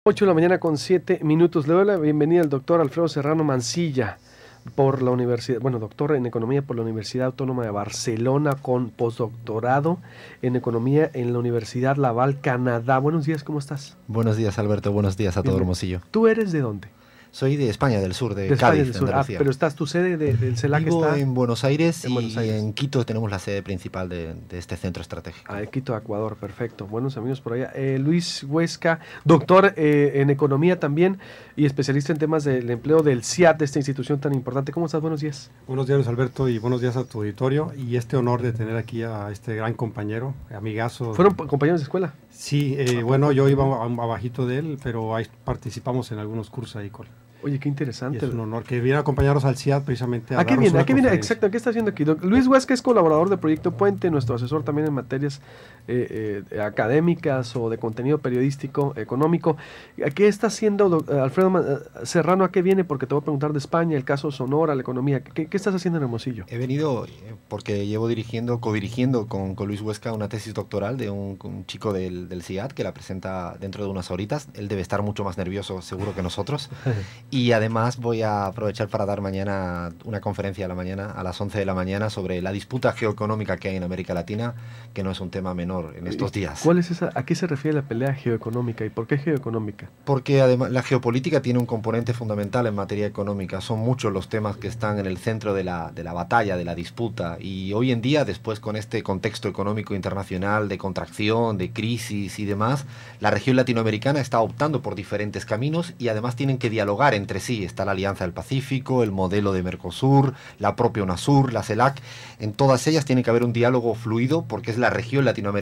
8 de la mañana con 7 minutos. Le doy la bienvenida al doctor Alfredo Serrano Mancilla por la universidad, doctor en economía por la Universidad Autónoma de Barcelona con postdoctorado en economía en la Universidad Laval, Canadá. Buenos días, ¿cómo estás? Buenos días, Alberto. Buenos días a todo Hermosillo. ¿Tú eres de dónde? Soy de España, del sur, de España Cádiz, del sur. Andalucía. Pero estás, tu sede del CELAC Vivo está en Buenos Aires en Buenos Aires. en Quito tenemos la sede principal de este centro estratégico. Quito, Ecuador, perfecto. Buenos amigos por allá. Luis Huesca, doctor en economía también y especialista en temas del empleo del CIAT, de esta institución tan importante. ¿Cómo estás? Buenos días. Buenos días, Alberto, y buenos días a tu auditorio. Y este honor de tener aquí a este gran compañero, amigazo. ¿Fueron compañeros de escuela? Sí, bueno, yo iba abajito de él, pero ahí participamos en algunos cursos ahí con él. Oye, qué interesante. Y es un honor que viene a acompañarnos al CIAT precisamente ¿A qué viene? ¿A qué viene? Exacto, ¿qué está haciendo aquí? Luis Huesca es colaborador de Proyecto Puente, nuestro asesor también en materias académicas o de contenido periodístico, económico. ¿Qué está haciendo Alfredo Serrano? ¿A qué viene? Porque te voy a preguntar de España, el caso Sonora, la economía. ¿Qué estás haciendo en Hermosillo? He venido porque llevo codirigiendo con Luis Huesca una tesis doctoral de un chico del CIAT que la presenta dentro de unas horitas. Él debe estar mucho más nervioso seguro que nosotros. Y además voy a aprovechar para dar mañana una conferencia a las 11 de la mañana sobre la disputa geoeconómica que hay en América Latina, que no es un tema menor en estos días. ¿Cuál es esa? ¿A qué se refiere la pelea geoeconómica y por qué geoeconómica? Porque además la geopolítica tiene un componente fundamental en materia económica. Son muchos los temas que están en el centro de la batalla, de la disputa. Y hoy en día, después con este contexto económico internacional de contracción, de crisis y demás, la región latinoamericana está optando por diferentes caminos y además tienen que dialogar entre sí. Está la Alianza del Pacífico, el modelo de Mercosur, la propia UNASUR, la CELAC. En todas ellas tiene que haber un diálogo fluido porque es la región latinoamericana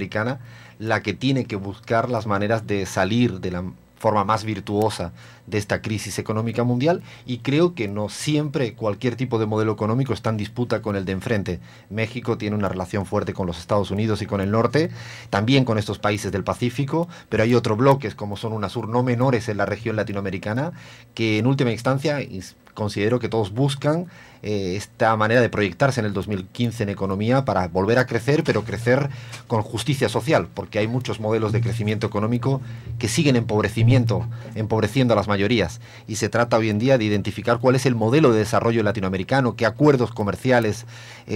la que tiene que buscar las maneras de salir de la forma más virtuosa de esta crisis económica mundial, y creo que no siempre cualquier tipo de modelo económico está en disputa con el de enfrente. México tiene una relación fuerte con los Estados Unidos y con el norte, también con estos países del Pacífico, pero hay otros bloques como son UNASUR no menores en la región latinoamericana que en última instancia considero que todos buscan esta manera de proyectarse en el 2015 en economía para volver a crecer, pero crecer con justicia social, porque hay muchos modelos de crecimiento económico que siguen empobreciendo a las mayorías, y se trata hoy en día de identificar cuál es el modelo de desarrollo latinoamericano, qué acuerdos comerciales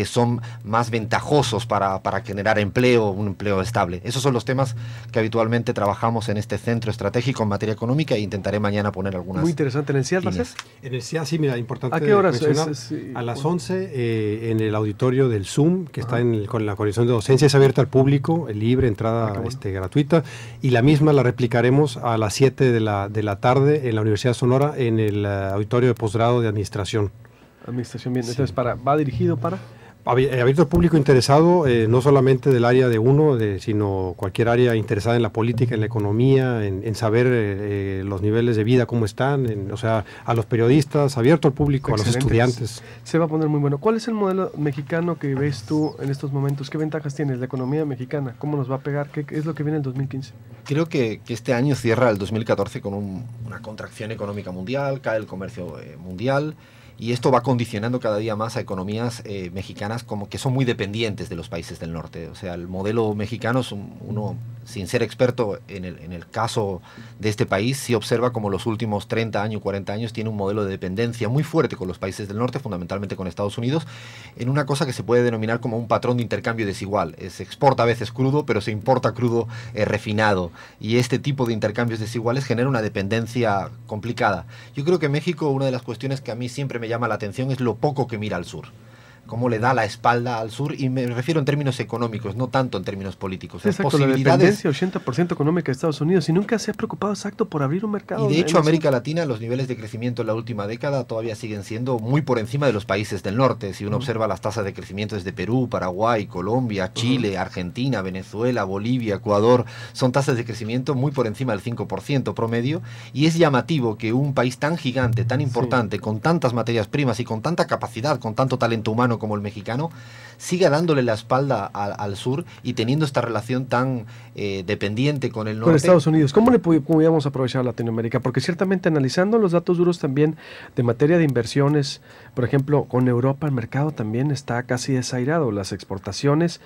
son más ventajosos para generar empleo, un empleo estable. Esos son los temas que habitualmente trabajamos en este centro estratégico en materia económica, e intentaré mañana poner algunas. Muy interesante. ¿En el CIAT vas a hacer? En el CIAT, sí, mira, importante. ¿A qué horas es? A las 11 en el auditorio del ZOOM, que está con la coordinación de docencia, es abierta al público, libre, entrada gratuita, y la misma la replicaremos a las 7 de la tarde en la Universidad de Sonora, en el auditorio de posgrado de Administración. Administración, bien. Sí. Entonces, ¿va dirigido para...? Abierto al público interesado, no solamente del área de uno, sino cualquier área interesada en la política, en la economía, en saber los niveles de vida, cómo están, o sea, a los periodistas, abierto al público, excelente. A los estudiantes. Se va a poner muy bueno. ¿Cuál es el modelo mexicano que ves tú en estos momentos? ¿Qué ventajas tiene la economía mexicana? ¿Cómo nos va a pegar? ¿Qué es lo que viene en el 2015? Creo que este año cierra el 2014 con una contracción económica mundial, cae el comercio mundial. Y esto va condicionando cada día más a economías mexicanas como que son muy dependientes de los países del norte. O sea, el modelo mexicano es uno, sin ser experto en el caso de este país, sí observa como los últimos 30 años, 40 años, tiene un modelo de dependencia muy fuerte con los países del norte, fundamentalmente con Estados Unidos, en una cosa que se puede denominar como un patrón de intercambio desigual. Se exporta a veces crudo, pero se importa crudo refinado. Y este tipo de intercambios desiguales genera una dependencia complicada. Yo creo que México, una de las cuestiones que a mí siempre me llama la atención es lo poco que mira al sur, cómo le da la espalda al sur, y me refiero en términos económicos, no tanto en términos políticos. Exacto, la dependencia 80% económica de Estados Unidos, y nunca se ha preocupado exacto por abrir un mercado. Y de hecho América Latina, los niveles de crecimiento en la última década todavía siguen siendo muy por encima de los países del norte. Si uno observa las tasas de crecimiento desde Perú, Paraguay, Colombia, Chile, Argentina, Venezuela, Bolivia, Ecuador, son tasas de crecimiento muy por encima del 5% promedio, y es llamativo que un país tan gigante, tan importante, con tantas materias primas y con tanta capacidad, con tanto talento humano centroamericano como el mexicano, siga dándole la espalda al sur y teniendo esta relación tan dependiente con el norte. Con Estados Unidos. ¿Cómo le podríamos aprovechar a Latinoamérica? Porque ciertamente analizando los datos duros también de materia de inversiones, por ejemplo, con Europa el mercado también está casi desairado. Las exportaciones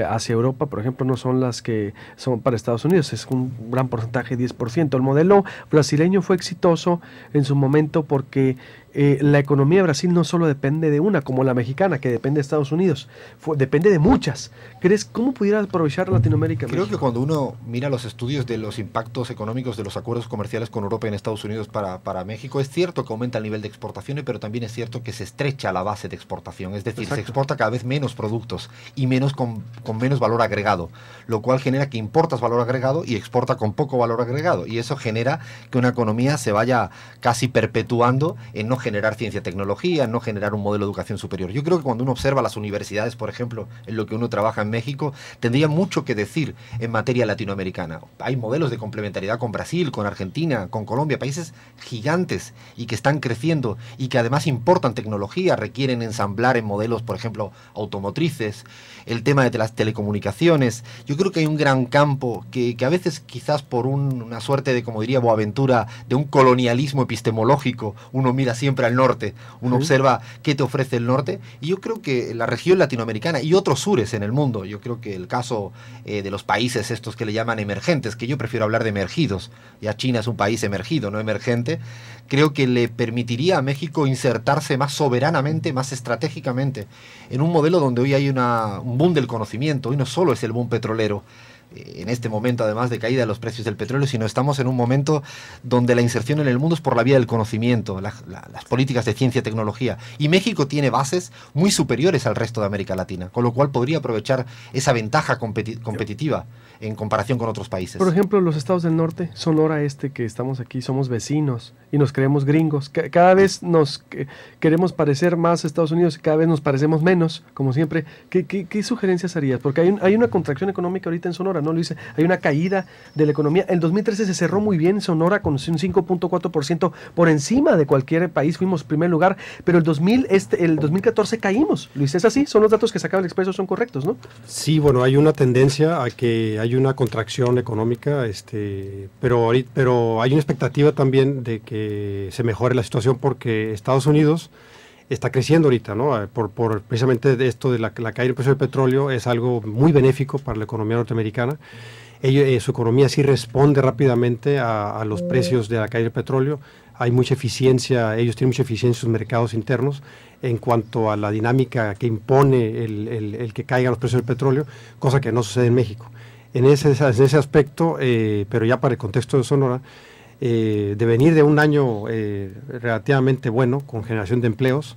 hacia Europa, por ejemplo, no son las que son para Estados Unidos, es un gran porcentaje, 10%. El modelo brasileño fue exitoso en su momento porque la economía de Brasil no solo depende de una, como la mexicana, que depende de Estados Unidos, depende de muchas. ¿Crees cómo pudiera aprovechar Latinoamérica? Creo que cuando uno mira los estudios de los impactos económicos de los acuerdos comerciales con Europa y en Estados Unidos para México, es cierto que aumenta el nivel de exportaciones, pero también es cierto que se estrecha la base de exportación, es decir, se exporta cada vez menos productos y menos con menos valor agregado, lo cual genera que importas valor agregado y exporta con poco valor agregado, y eso genera que una economía se vaya casi perpetuando en no generar ciencia y tecnología, en no generar un modelo de educación superior. Yo creo que cuando uno observa las universidades, por ejemplo, en lo que uno trabaja en México, tendría mucho que decir en materia latinoamericana. Hay modelos de complementariedad con Brasil, con Argentina, con Colombia, países gigantes y que están creciendo y que además importan tecnología, requieren ensamblar en modelos, por ejemplo, automotrices, el tema de las telecomunicaciones. Yo creo que hay un gran campo que a veces quizás por una suerte de, como diría Boaventura, de un colonialismo epistemológico, uno mira siempre al norte, uno observa qué te ofrece el norte, y yo creo que la región latinoamericana y otros sures en el mundo, yo creo que el caso de los países estos que le llaman emergentes, que yo prefiero hablar de emergidos, ya China es un país emergido, no emergente, creo que le permitiría a México insertarse más soberanamente, más estratégicamente, en un modelo donde hoy hay un boom del conocimiento. Hoy no solo es el boom petrolero, en este momento además de caída de los precios del petróleo, sino estamos en un momento donde la inserción en el mundo es por la vía del conocimiento, las políticas de ciencia y tecnología, y México tiene bases muy superiores al resto de América Latina, con lo cual podría aprovechar esa ventaja competitiva en comparación con otros países. Por ejemplo, los estados del norte, Sonora que estamos aquí, somos vecinos y nos creemos gringos. Cada vez nos queremos parecer más a Estados Unidos, cada vez nos parecemos menos, como siempre. ¿Qué sugerencias harías? Porque hay una contracción económica ahorita en Sonora, ¿no, Luis? Hay una caída de la economía. El 2013 se cerró muy bien en Sonora con un 5.4% por encima de cualquier país, fuimos primer lugar, pero el 2014 caímos. Luis, ¿es así? Son los datos que sacaba el Expreso, son correctos, ¿no? Sí, bueno, hay una tendencia a que hay una contracción económica, pero hay una expectativa también de que se mejore la situación porque Estados Unidos está creciendo ahorita, ¿no? Por precisamente de esto de la caída del precio del petróleo es algo muy benéfico para la economía norteamericana. Su economía sí responde rápidamente a los precios de la caída del petróleo. Hay mucha eficiencia, ellos tienen mucha eficiencia en sus mercados internos en cuanto a la dinámica que impone el que caigan los precios del petróleo, cosa que no sucede en México. En ese aspecto, pero ya para el contexto de Sonora, de venir de un año relativamente bueno, con generación de empleos,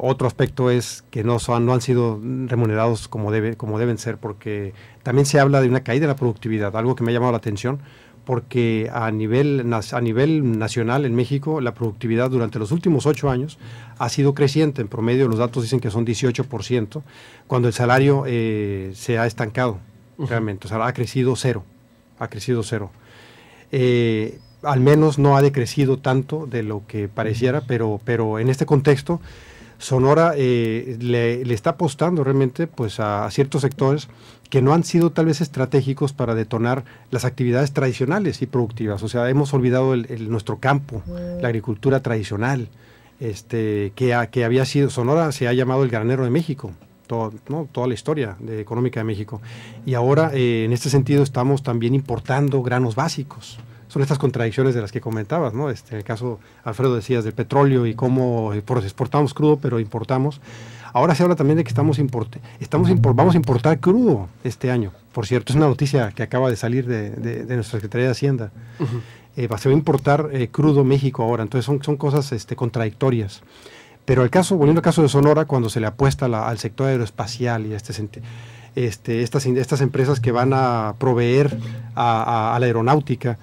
otro aspecto es que no han sido remunerados como deben ser, porque también se habla de una caída de la productividad, algo que me ha llamado la atención, porque a nivel nacional en México la productividad durante los últimos 8 años ha sido creciente. En promedio los datos dicen que son 18%, cuando el salario se ha estancado realmente, o sea, ha crecido cero. Al menos no ha decrecido tanto de lo que pareciera, pero en este contexto Sonora le está apostando realmente pues a ciertos sectores que no han sido tal vez estratégicos para detonar las actividades tradicionales y productivas. O sea, hemos olvidado nuestro campo, la agricultura tradicional, que había sido, Sonora se ha llamado el granero de México, toda la historia económica de México. Y ahora, en este sentido, estamos también importando granos básicos. Son estas contradicciones de las que comentabas, ¿no? En el caso, Alfredo, decías del petróleo y cómo exportamos crudo, pero importamos. Ahora se habla también de que vamos a importar crudo este año. Por cierto, es una noticia que acaba de salir de nuestra Secretaría de Hacienda. Se va a importar crudo México ahora. Entonces son cosas contradictorias. Pero volviendo al caso de Sonora, cuando se le apuesta al sector aeroespacial y estas empresas que van a proveer a la aeronáutica,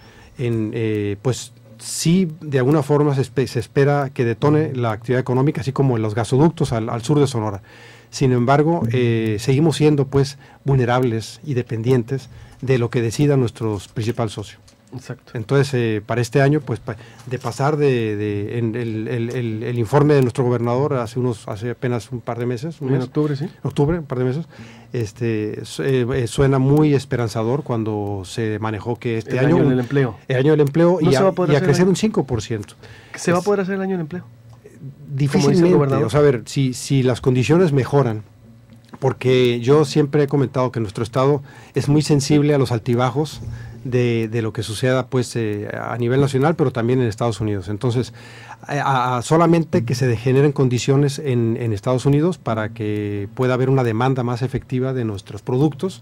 pues sí, de alguna forma se espera que detone la actividad económica, así como en los gasoductos al sur de Sonora. Sin embargo, seguimos siendo pues vulnerables y dependientes de lo que decida nuestro principal socio. Exacto. Entonces, para este año, pues de pasar el informe de nuestro gobernador hace apenas un par de meses, en octubre, sí. Octubre, un par de meses, suena muy esperanzador cuando se manejó que este año del empleo. El año del empleo no y a crecer un 5%. ¿Se va a poder hacer el año del empleo? Difícilmente, o sea, a ver, si las condiciones mejoran, porque yo siempre he comentado que nuestro estado es muy sensible a los altibajos de lo que suceda pues a nivel nacional, pero también en Estados Unidos. Entonces, solamente que se degeneren condiciones en Estados Unidos para que pueda haber una demanda más efectiva de nuestros productos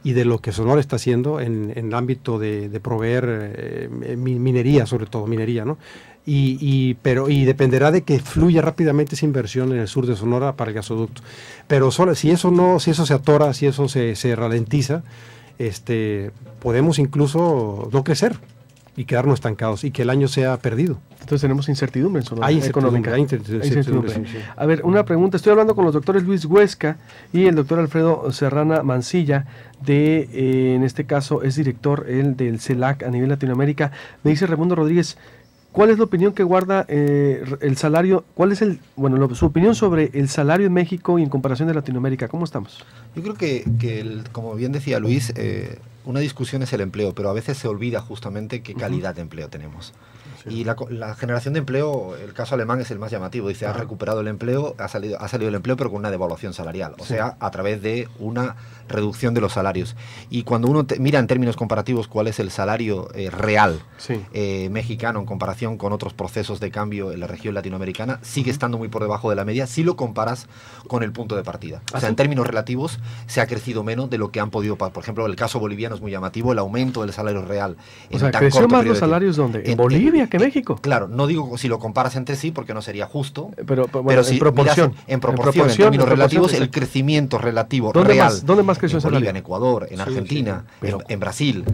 y de lo que Sonora está haciendo en el ámbito de proveer minería, sobre todo minería, ¿no? Y dependerá de que fluya rápidamente esa inversión en el sur de Sonora para el gasoducto. Pero si eso se atora, si eso se ralentiza, podemos incluso no crecer y quedarnos estancados y que el año sea perdido. Entonces tenemos incertidumbre en Sonora. Hay incertidumbre. Sí. A ver, una pregunta. Estoy hablando con los doctores Luis Huesca y el doctor Alfredo Serrano Mancilla, en este caso es director del CELAC a nivel Latinoamérica. Me dice Raimundo Rodríguez, ¿cuál es la opinión que guarda el salario? ¿Cuál es su opinión sobre el salario en México y en comparación de Latinoamérica? ¿Cómo estamos? Yo creo que como bien decía Luis, una discusión es el empleo, pero a veces se olvida justamente qué calidad de empleo tenemos. Sí. Y la generación de empleo, el caso alemán es el más llamativo. Dice, ha recuperado el empleo, ha salido el empleo, pero con una devaluación salarial. O sea, a través de una reducción de los salarios. Y cuando uno mira en términos comparativos cuál es el salario real mexicano en comparación con otros procesos de cambio en la región latinoamericana, sigue estando muy por debajo de la media si lo comparas con el punto de partida. O sea, en términos relativos se ha crecido menos de lo que han podido. Por ejemplo, el caso boliviano es muy llamativo, el aumento del salario real. O sea, ¿creció más los salarios dónde? ¿En Bolivia que México? Claro, no digo si lo comparas entre sí porque no sería justo, pero si en proporción. En términos relativos, el crecimiento relativo real. ¿Dónde más creció en Bolivia, en Ecuador, en Argentina, en Brasil.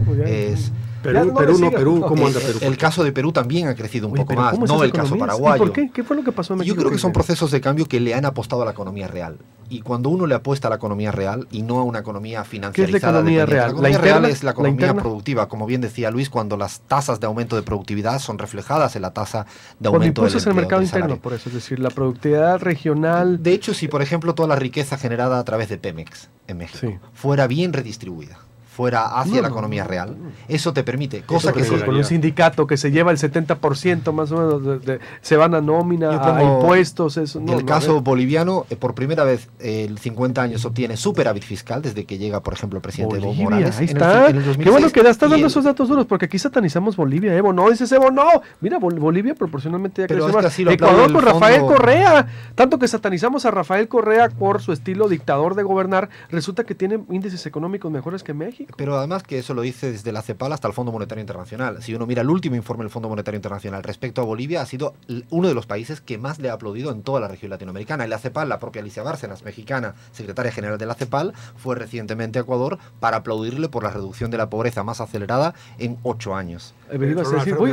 Perú, ¿cómo anda Perú? El caso de Perú también ha crecido un poco más, no el caso paraguayo. ¿Por qué? ¿Qué fue lo que pasó en México? Yo creo que son procesos de cambio que le han apostado a la economía real. Y cuando uno le apuesta a la economía real y no a una economía financiarizada. ¿Qué es la economía real? La economía real es la economía productiva, como bien decía Luis, cuando las tasas de aumento de productividad son reflejadas en la tasa de aumento del empleo. Cuando el mercado interno, por eso, es decir, la productividad regional. De hecho, si por ejemplo toda la riqueza generada a través de Pemex en México fuera bien redistribuida, fuera hacia la economía real, eso te permite, cosa que con un sindicato que se lleva el 70% más o menos, se van a nómina, a impuestos, eso. En el caso boliviano, por primera vez el 50 años obtiene superávit fiscal desde que llega, por ejemplo, el presidente Evo Morales. Ahí está. Qué bueno que estás dando esos datos duros, porque aquí satanizamos Bolivia. Evo no, dices Evo no. Mira, Bolivia proporcionalmente ya creció más. Ecuador con Rafael Correa. Tanto que satanizamos a Rafael Correa por su estilo dictador de gobernar, resulta que tiene índices económicos mejores que México. Pero además que eso lo dice desde la CEPAL hasta el Fondo Monetario Internacional. Si uno mira el último informe del Fondo Monetario Internacional respecto a Bolivia, ha sido uno de los países que más le ha aplaudido en toda la región latinoamericana. Y la CEPAL, la propia Alicia Bárcenas, mexicana, secretaria general de la CEPAL, fue recientemente a Ecuador para aplaudirle por la reducción de la pobreza más acelerada en 8 años.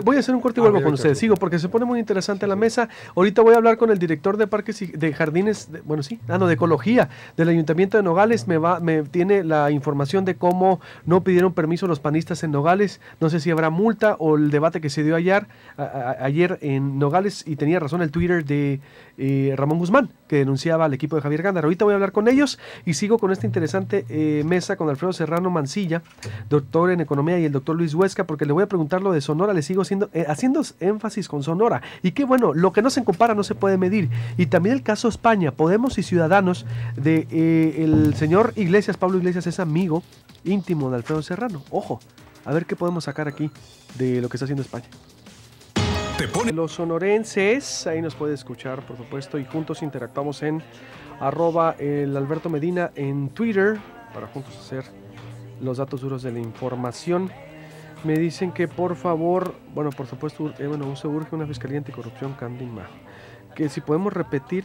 Voy a hacer un corte y vuelvo con ustedes. Sigo porque se pone muy interesante la mesa. Ahorita voy a hablar con el director de parques y de jardines, de ecología del Ayuntamiento de Nogales. Me tiene la información de cómo no pidieron permiso los panistas en Nogales. No sé si habrá multa o el debate que se dio ayer en Nogales, y tenía razón el Twitter de Ramón Guzmán, que denunciaba al equipo de Javier Gándara. Ahorita voy a hablar con ellos y sigo con esta interesante mesa con Alfredo Serrano Mancilla, doctor en economía, y el doctor Luis Huesca, porque le voy a preguntar lo de Sonora. Le sigo haciendo énfasis con Sonora. Y qué bueno, lo que no se compara no se puede medir. Y también el caso España, Podemos y Ciudadanos, de el señor Iglesias, Pablo Iglesias, es amigo íntimo de Alfredo Serrano. Ojo, a ver qué podemos sacar aquí de lo que está haciendo España. Los sonorenses, ahí nos puede escuchar, por supuesto, y juntos interactuamos en @el Alberto Medina en Twitter para juntos hacer los datos duros de la información. Me dicen que por favor, por supuesto, se urge una fiscalía anticorrupción Candima. Que si podemos repetir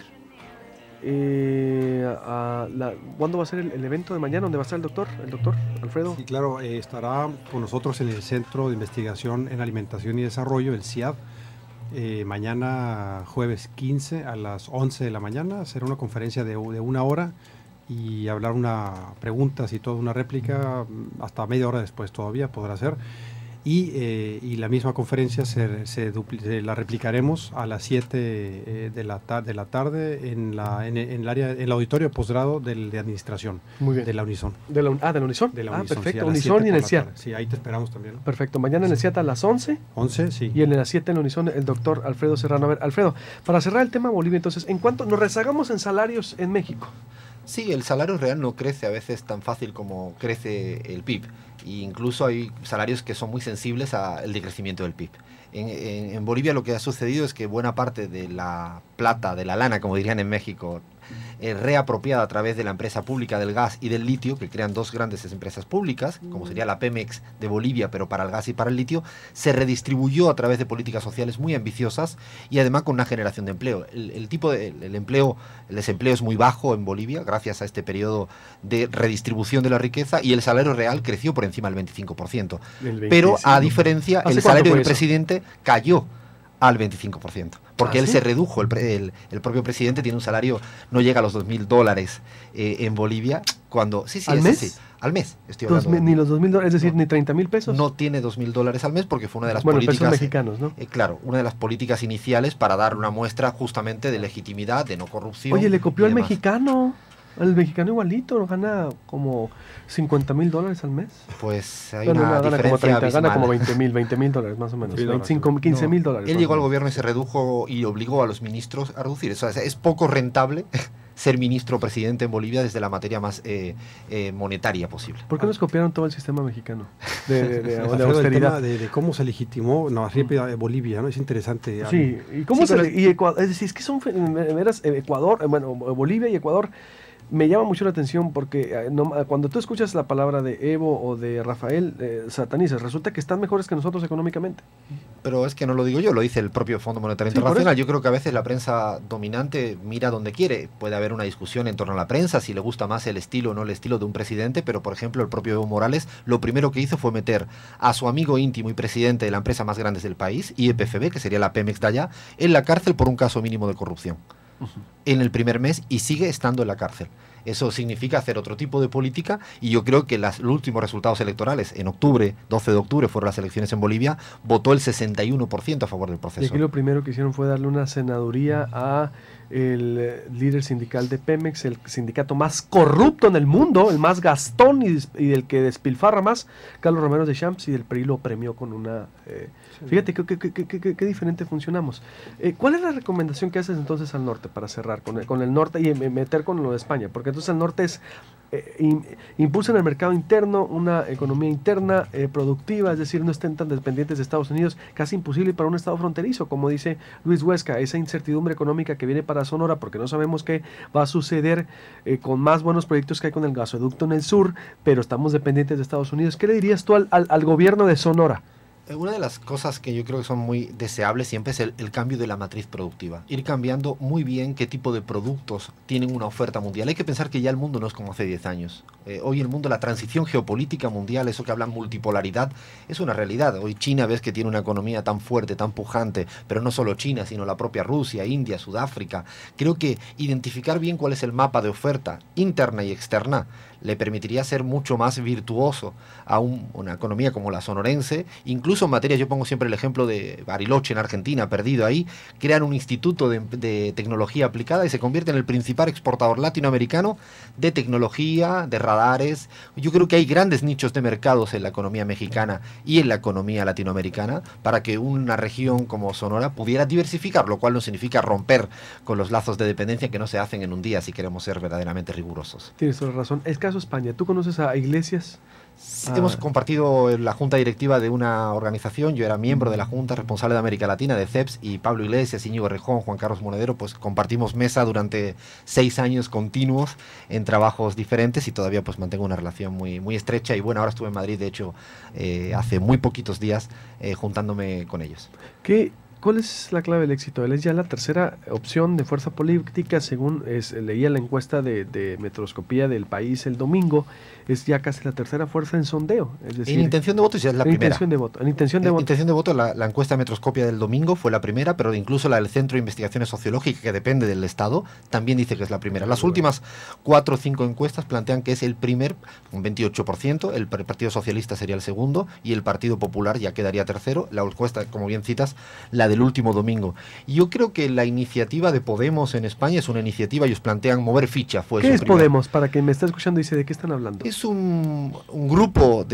¿cuándo va a ser el evento de mañana? ¿Dónde va a estar el doctor Alfredo? Sí, claro, estará con nosotros en el Centro de Investigación en Alimentación y Desarrollo, el CIAD. Mañana jueves 15 a las 11 de la mañana será una conferencia de 1 hora y hablar preguntas y toda una réplica hasta media hora después todavía podrá ser. y la misma conferencia la replicaremos a las 7 de la tarde en el auditorio de posgrado de administración de la Unison. ¿De la Unison? De la Unison, perfecto, sí, Unison y en el CIAT. Sí, ahí te esperamos también, ¿no? Perfecto, mañana en el CIAT a las 11. 11, sí. Y en las 7 en la Unison el doctor Alfredo Serrano. A ver, Alfredo, para cerrar el tema Bolivia, entonces, ¿en cuánto nos rezagamos en salarios en México? Sí, el salario real no crece a veces tan fácil como crece el PIB. E incluso hay salarios que son muy sensibles al decrecimiento del PIB. En Bolivia lo que ha sucedido es que buena parte de la plata, de la lana, como dirían en México, reapropiada a través de la empresa pública del gas y del litio, que crean dos grandes empresas públicas, como sería la Pemex de Bolivia, pero para el gas y para el litio, se redistribuyó a través de políticas sociales muy ambiciosas y además con una generación de empleo. El desempleo es muy bajo en Bolivia, gracias a este periodo de redistribución de la riqueza, y el salario real creció por encima del 25%. Pero, a diferencia, el salario del presidente cayó al 25%, porque él se redujo, el propio presidente tiene un salario, no llega a los $2.000 en Bolivia, cuando... ¿Al mes? Sí, al mes, estoy hablando. Ni los $2.000, es decir, ni 30,000 pesos. No tiene $2.000 al mes porque fue una de las políticas... pesos mexicanos, ¿no? Claro, una de las políticas iniciales para dar una muestra justamente de legitimidad, de no corrupción. Oye, le copió al mexicano. El mexicano igualito, gana como $50,000 al mes. Pues hay una diferencia abismal. Gana como $20,000 más o menos, $15,000. Él llegó al gobierno y se redujo y obligó a los ministros a reducir. O sea, es poco rentable ser ministro o presidente en Bolivia desde la materia más monetaria posible. ¿Por qué nos copiaron todo el sistema mexicano de austeridad? De cómo se legitimó Bolivia, ¿no? Es interesante. Sí, y cómo es decir, es que son Ecuador, Bolivia y Ecuador. Me llama mucho la atención porque cuando tú escuchas la palabra de Evo o de Rafael, satanizas, resulta que están mejores que nosotros económicamente. Pero es que no lo digo yo, lo dice el propio Fondo Monetario Internacional. Yo creo que a veces la prensa dominante mira donde quiere. Puede haber una discusión en torno a la prensa, si le gusta más el estilo o no el estilo de un presidente, pero por ejemplo el propio Evo Morales lo primero que hizo fue meter a su amigo íntimo y presidente de la empresa más grande del país, YPFB, que sería la Pemex de allá, en la cárcel por un caso mínimo de corrupción. En el primer mes, y sigue estando en la cárcel. Eso significa hacer otro tipo de política, y yo creo que los últimos resultados electorales, en octubre, 12 de octubre, fueron las elecciones en Bolivia, votó el 61% a favor del proceso. Y aquí lo primero que hicieron fue darle una senaduría a el líder sindical de Pemex, el sindicato más corrupto en el mundo, el más gastón y el que despilfarra más, Carlos Romero de Champs, y el PRI lo premió con una... Fíjate qué diferente funcionamos. ¿Cuál es la recomendación que haces entonces al norte para cerrar con el norte y meter con lo de España? Porque entonces el norte es impulsa en el mercado interno una economía interna productiva, es decir, no estén tan dependientes de Estados Unidos, casi imposible para un estado fronterizo, como dice Luis Huesca, esa incertidumbre económica que viene para Sonora, porque no sabemos qué va a suceder con más buenos proyectos que hay con el gasoducto en el sur, pero estamos dependientes de Estados Unidos. ¿Qué le dirías tú al gobierno de Sonora? Una de las cosas que yo creo que son muy deseables siempre es el cambio de la matriz productiva. Ir cambiando muy bien qué tipo de productos tienen una oferta mundial. Hay que pensar que ya el mundo no es como hace 10 años. Hoy el mundo, la transición geopolítica mundial, eso que hablan multipolaridad, es una realidad. Hoy China ves que tiene una economía tan fuerte, tan pujante, pero no solo China, sino la propia Rusia, India, Sudáfrica. Creo que identificar bien cuál es el mapa de oferta interna y externa le permitiría ser mucho más virtuoso a una economía como la sonorense, incluso en materia, yo pongo siempre el ejemplo de Bariloche en Argentina, perdido ahí, crean un instituto de tecnología aplicada y se convierte en el principal exportador latinoamericano de tecnología, de radares. Yo creo que hay grandes nichos de mercados en la economía mexicana y en la economía latinoamericana para que una región como Sonora pudiera diversificar, lo cual no significa romper con los lazos de dependencia que no se hacen en un día si queremos ser verdaderamente rigurosos. Tienes toda la razón. Es caso España. ¿Tú conoces a Iglesias? Hemos compartido la junta directiva de una organización, yo era miembro de la junta responsable de América Latina, de CEPS, y Pablo Iglesias, Íñigo Rejón, Juan Carlos Monedero, pues compartimos mesa durante 6 años continuos en trabajos diferentes y todavía pues mantengo una relación muy, muy estrecha. Y bueno, ahora estuve en Madrid, de hecho, hace muy poquitos días juntándome con ellos. ¿Qué ¿Cuál es la clave del éxito? Él es ya la tercera opción de fuerza política, según leía la encuesta de Metroscopía del País el domingo, es ya casi la tercera fuerza en sondeo. Es decir, en intención de voto ya es la primera. Intención de voto. En intención de voto. Intención de voto, la encuesta Metroscopia del domingo fue la primera, pero incluso la del Centro de Investigaciones Sociológicas, que depende del Estado, también dice que es la primera. Las últimas 4 o 5 encuestas plantean que es el primer, un 28%, el Partido Socialista sería el segundo y el Partido Popular ya quedaría tercero. La encuesta, como bien citas, la del último domingo. Y yo creo que la iniciativa de Podemos en España es una iniciativa, ellos plantean mover ficha. ¿Qué es Podemos? Para quien me está escuchando dice, ¿de qué están hablando? Es un grupo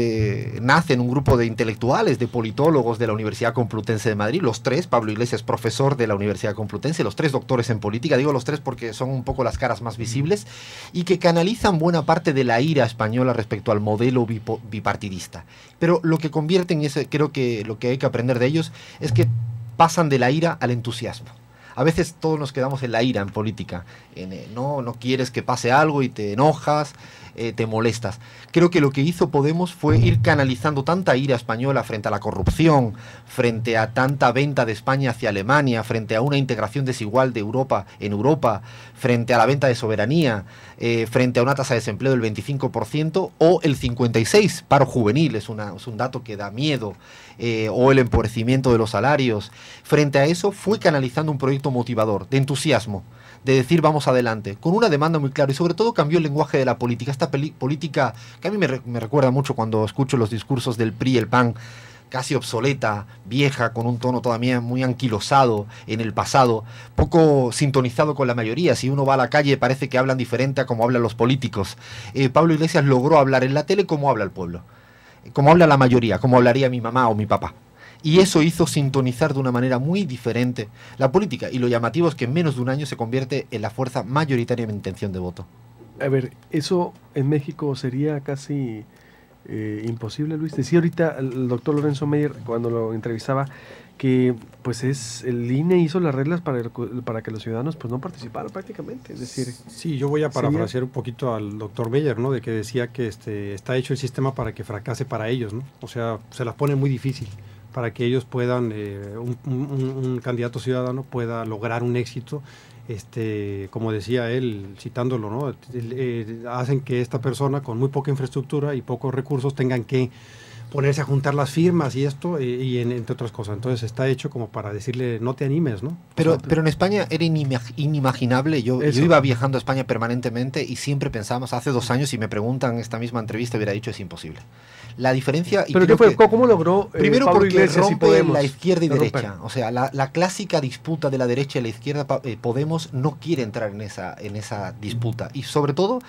nace en un grupo de intelectuales, de politólogos de la Universidad Complutense de Madrid, los tres, Pablo Iglesias, profesor de la Universidad Complutense, los tres doctores en política, digo los tres porque son un poco las caras más visibles, y que canalizan buena parte de la ira española respecto al modelo bipartidista. Pero lo que convierten, creo que lo que hay que aprender de ellos, es que pasan de la ira al entusiasmo. A veces todos nos quedamos en la ira en política, no quieres que pase algo y te enojas, te molestas. Creo que lo que hizo Podemos fue ir canalizando tanta ira española frente a la corrupción, frente a tanta venta de España hacia Alemania, frente a una integración desigual de Europa en Europa, frente a la venta de soberanía, frente a una tasa de desempleo del 25% o el 56%, paro juvenil, es un dato que da miedo, o el empobrecimiento de los salarios. Frente a eso fue canalizando un proyecto motivador, de entusiasmo, de decir vamos adelante, con una demanda muy clara, y sobre todo cambió el lenguaje de la política, esta política que a mí me recuerda mucho cuando escucho los discursos del PRI, el PAN, casi obsoleta, vieja, con un tono todavía muy anquilosado en el pasado, poco sintonizado con la mayoría. Si uno va a la calle parece que hablan diferente a como hablan los políticos. Pablo Iglesias logró hablar en la tele como habla el pueblo, como habla la mayoría, como hablaría mi mamá o mi papá. Y eso hizo sintonizar de una manera muy diferente la política. Y lo llamativo es que en menos de un año se convierte en la fuerza mayoritaria en intención de voto. A ver, eso en México sería casi imposible, Luis. Decía ahorita el doctor Lorenzo Meyer, cuando lo entrevistaba, que pues el INE hizo las reglas para que los ciudadanos pues no participaran prácticamente. Es decir, sí, yo voy a parafrasear un poquito al doctor Meyer, ¿no? De que decía que está hecho el sistema para que fracase para ellos, ¿no? O sea, se las pone muy difícil para que ellos puedan, un candidato ciudadano pueda lograr un éxito, como decía él, citándolo, ¿no? Hacen que esta persona con muy poca infraestructura y pocos recursos tengan que ponerse a juntar las firmas y esto, entre otras cosas. Entonces está hecho como para decirle, no te animes, ¿no? Pero en España era inimaginable. Yo iba viajando a España permanentemente y siempre pensábamos, hace 2 años, si me preguntan en esta misma entrevista, hubiera dicho es imposible. La diferencia... ¿Pero qué fue? ¿Cómo logró primero Pablo porque Iglesias rompe y Podemos la izquierda y derecha. O sea, la clásica disputa de la derecha y la izquierda, Podemos no quiere entrar en esa disputa. Y sobre todo,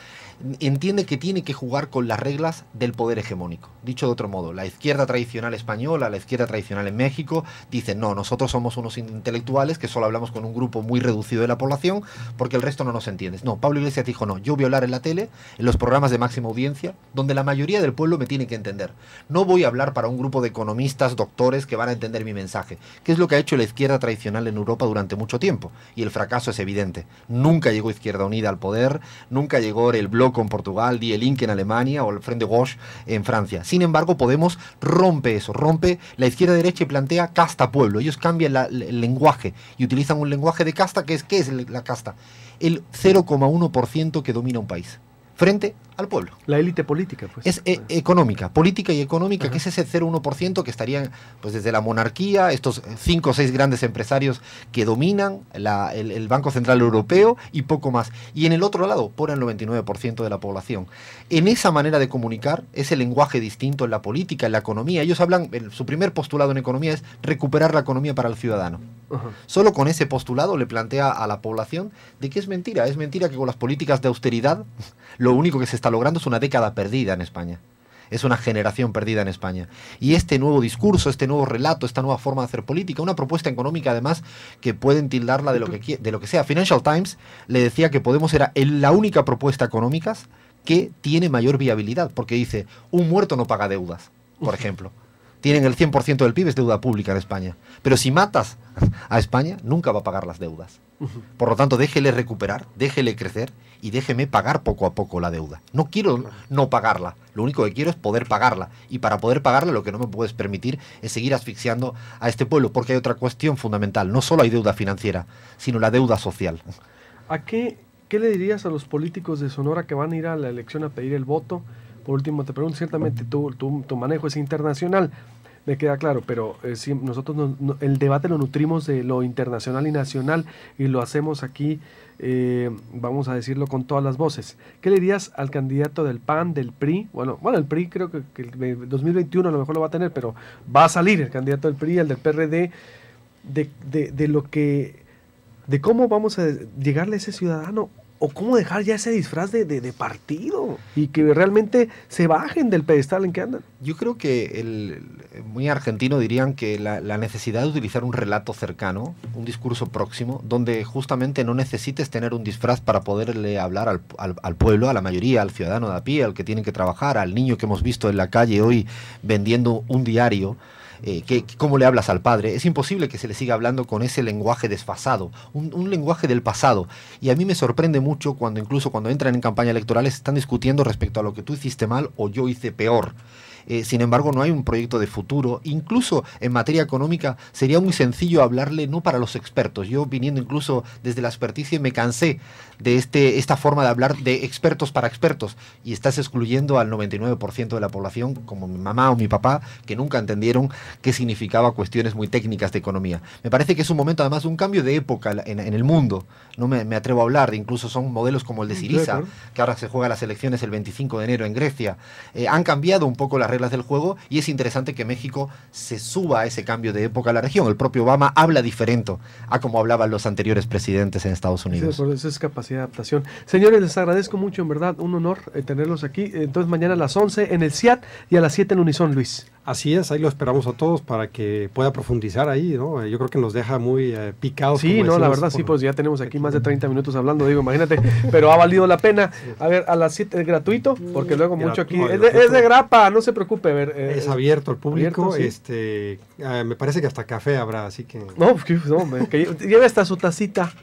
entiende que tiene que jugar con las reglas del poder hegemónico. Dicho de otro modo, la izquierda tradicional española, la izquierda tradicional en México, dicen, no, nosotros somos unos intelectuales que solo hablamos con un grupo muy reducido de la población porque el resto no nos entiende. No, Pablo Iglesias dijo, no, yo voy a hablar en la tele, en los programas de máxima audiencia, donde la mayoría del pueblo me tiene que entender. No voy a hablar para un grupo de economistas, doctores que van a entender mi mensaje, que es lo que ha hecho la izquierda tradicional en Europa durante mucho tiempo, y el fracaso es evidente. Nunca llegó Izquierda Unida al poder, nunca llegó el Bloc en Portugal, Die Linke en Alemania o el Front de Gauche en Francia. Sin embargo, Podemos rompe eso, rompe la izquierda-derecha y plantea casta-pueblo. Ellos cambian el lenguaje y utilizan un lenguaje de casta, ¿qué es la casta? El 0,1% que domina un país, frente al pueblo. La élite política, pues. Es económica, política y económica, que es ese 0,1% que estarían, pues desde la monarquía, estos 5 o 6 grandes empresarios que dominan el Banco Central Europeo y poco más. Y en el otro lado, ponen el 99% de la población. En esa manera de comunicar, ese lenguaje distinto en la política, en la economía, ellos hablan, su primer postulado en economía es recuperar la economía para el ciudadano. Solo con ese postulado le plantea a la población de que es mentira que con las políticas de austeridad lo único que se está logrando es una década perdida en España. Es una generación perdida en España. Y este nuevo discurso, este nuevo relato, esta nueva forma de hacer política, una propuesta económica además que pueden tildarla de lo que sea. Financial Times le decía que Podemos era la única propuesta económica que tiene mayor viabilidad, porque dice, un muerto no paga deudas, por ejemplo. tienen el 100% del PIB, es deuda pública en España. Pero si matas a España, nunca va a pagar las deudas. Por lo tanto, déjele recuperar, déjele crecer y déjeme pagar poco a poco la deuda. No quiero no pagarla, lo único que quiero es poder pagarla. Y para poder pagarla lo que no me puedes permitir es seguir asfixiando a este pueblo, porque hay otra cuestión fundamental. No solo hay deuda financiera, sino la deuda social. ¿Qué le dirías a los políticos de Sonora que van a ir a la elección a pedir el voto? Por último, te pregunto, ciertamente tu manejo es internacional, me queda claro, pero si nosotros el debate lo nutrimos de lo internacional y nacional y lo hacemos aquí, vamos a decirlo con todas las voces. ¿Qué le dirías al candidato del PAN, del PRI? Bueno, el PRI creo que el 2021 a lo mejor lo va a tener, pero va a salir el candidato del PRI, el del PRD, de cómo vamos a llegarle a ese ciudadano o cómo dejar ya ese disfraz de partido y que realmente se bajen del pedestal en que andan. Yo creo que muy argentino dirían que la necesidad de utilizar un relato cercano, un discurso próximo, donde justamente no necesites tener un disfraz para poderle hablar al pueblo, a la mayoría, al ciudadano de a pie, al que tiene que trabajar, al niño que hemos visto en la calle hoy vendiendo un diario. ¿Cómo le hablas al padre? Es imposible que se le siga hablando con ese lenguaje desfasado, un lenguaje del pasado. Y a mí me sorprende mucho cuando incluso cuando entran en campaña electorales están discutiendo respecto a lo que tú hiciste mal o yo hice peor. Sin embargo, no hay un proyecto de futuro. Incluso en materia económica sería muy sencillo hablarle no para los expertos. Yo viniendo incluso desde la experticia me cansé de esta forma de hablar de expertos para expertos y estás excluyendo al 99% de la población, como mi mamá o mi papá, que nunca entendieron qué significaba cuestiones muy técnicas de economía. Me parece que es un momento además de un cambio de época en el mundo. No me atrevo a hablar, incluso son modelos como el de Syriza, que ahora se juega las elecciones el 25 de enero en Grecia. Han cambiado un poco las reglas del juego y es interesante que México se suba a ese cambio de época a la región. El propio Obama habla diferente a como hablaban los anteriores presidentes en Estados Unidos. Sí, por eso es capacidad de adaptación. Señores, les agradezco mucho, en verdad, un honor tenerlos aquí. Entonces mañana a las 11 en el CIAT y a las 7 en Unison, Luis. Así es, ahí lo esperamos a todos para que pueda profundizar ahí, ¿no? Yo creo que nos deja muy picados. Sí, no, la verdad, sí, pues ya tenemos aquí más de 30 minutos hablando, digo, imagínate, pero ha valido la pena. A ver, a las 7 es gratuito, porque luego mucho aquí, es de grapa, no se preocupe, a ver. Es abierto al público, abierto, sí. Me parece que hasta café habrá, así que... No, que lleve hasta su tacita.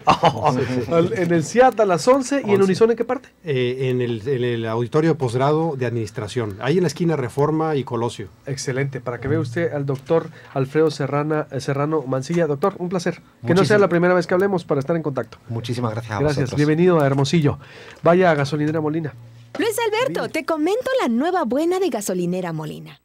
En el CIAT a las 11 y en Unison, ¿en qué parte? En el auditorio de posgrado de administración, ahí en la esquina Reforma y Colosio. Excelente, para que vea usted al doctor Alfredo Serrano Mancilla. Doctor, un placer. Que no sea la primera vez que hablemos para estar en contacto. Muchísimas gracias a Gracias, vosotros. Bienvenido a Hermosillo. Vaya a Gasolinera Molina. Luis Alberto, te comento la nueva buena de Gasolinera Molina.